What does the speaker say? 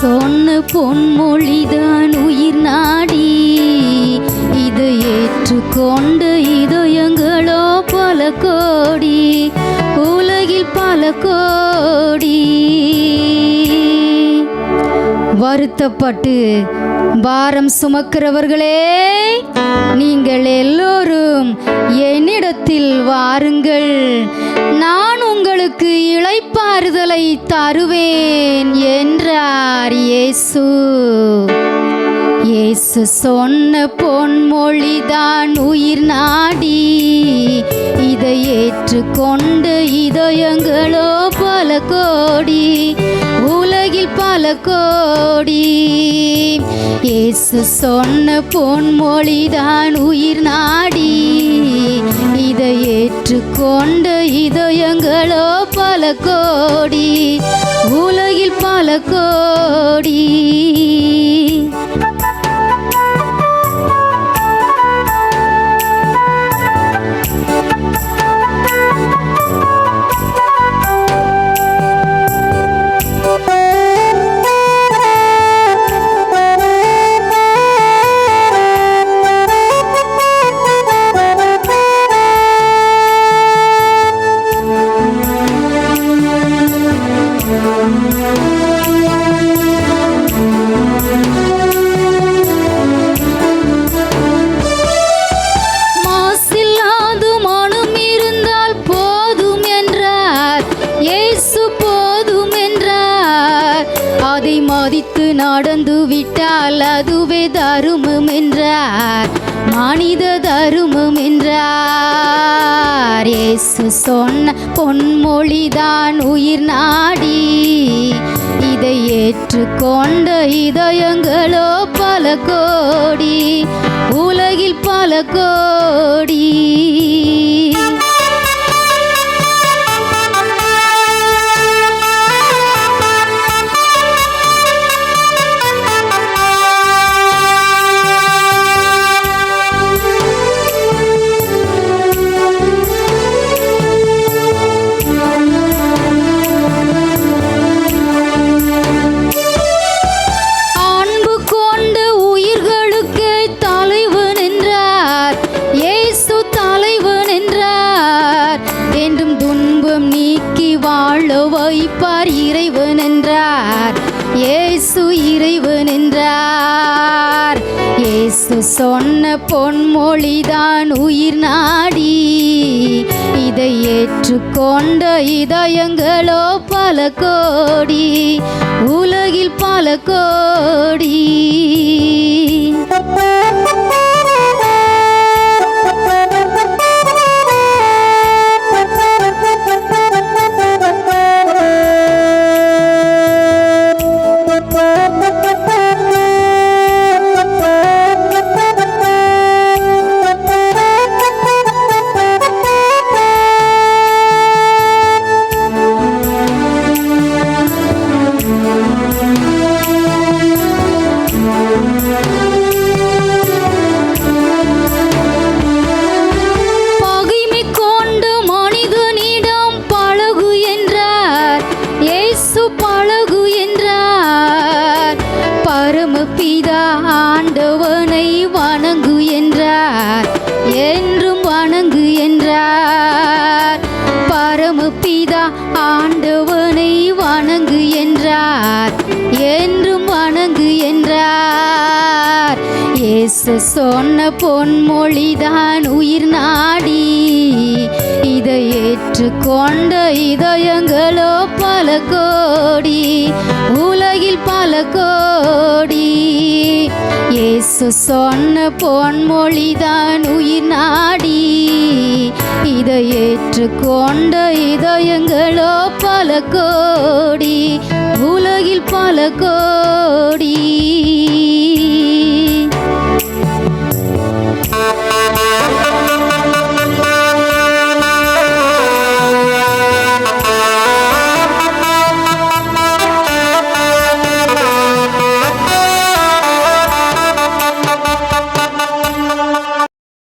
சொன்ன பொன்மொழிதான் உயிர் நாடி, இதை ஏற்றுக்கொண்ட இதயங்களோ பல கோடி, உலகில் பல கோடி. வருத்தப்பட்டு பாரம் சுமக்கிறவர்களே, நீங்கள் எல்லோரும் என்னிடத்தில் வாருங்கள், நான் உங்களுக்கு இளைப்பாறுதலை தருவேன் என்றார் இயேசு. இயேசு சொன்ன பொன்மொழிதான் உயிர் நாடி, இதை ஏற்றுக்கொண்ட இதயங்களோ பல கோடி, உலகில் பல கோடி. இயேசு சொன்ன பொன்மொழிதான் உயிர் நாடி, இதை ஏற்றுக்கொண்ட இதயங்களோ பல கோடி, உலகில் பல கோடி. மதித்து நடந்து விட்டால் அதுவே தருமம் என்றார், மனித தருமம் என்றார். இயேசு சொன்ன பொன்மொழிதான் உயிர் நாடி, இதை ஏற்றுக்கொண்ட இதயங்களோ பல கோடி, உலகில் பல கோடி. வைப்பார் இறைவன் என்றார், இயேசு இறைவன் என்றார். இயேசு சொன்ன பொன்மொழிதான் உயிர் நாடி, இதை ஏற்றுக்கொண்ட இதயங்களோ பல கோடி, உலகில் பல கோடி. பரமபிதா ஆண்டவனை வணங்கு என்றார், என்றும் வணங்கு என்றார். பரமபிதா ஆண்டவனை வணங்கு என்றார், என்றும் வணங்கு என்றார். இயேசு சொன்ன பொன்மொழிதான் உயிர் நாடி, இதை ஏற்றுக்கொண்ட இதயங்களோ பல கோடி, உலகில் பல கோடி. இயேசு சொன்ன பொன்மொழிதான் உயிர் நாடி, இதை ஏற்றுக்கொண்ட இதயங்களோ பல கோடி, உலகில் பல கோடி.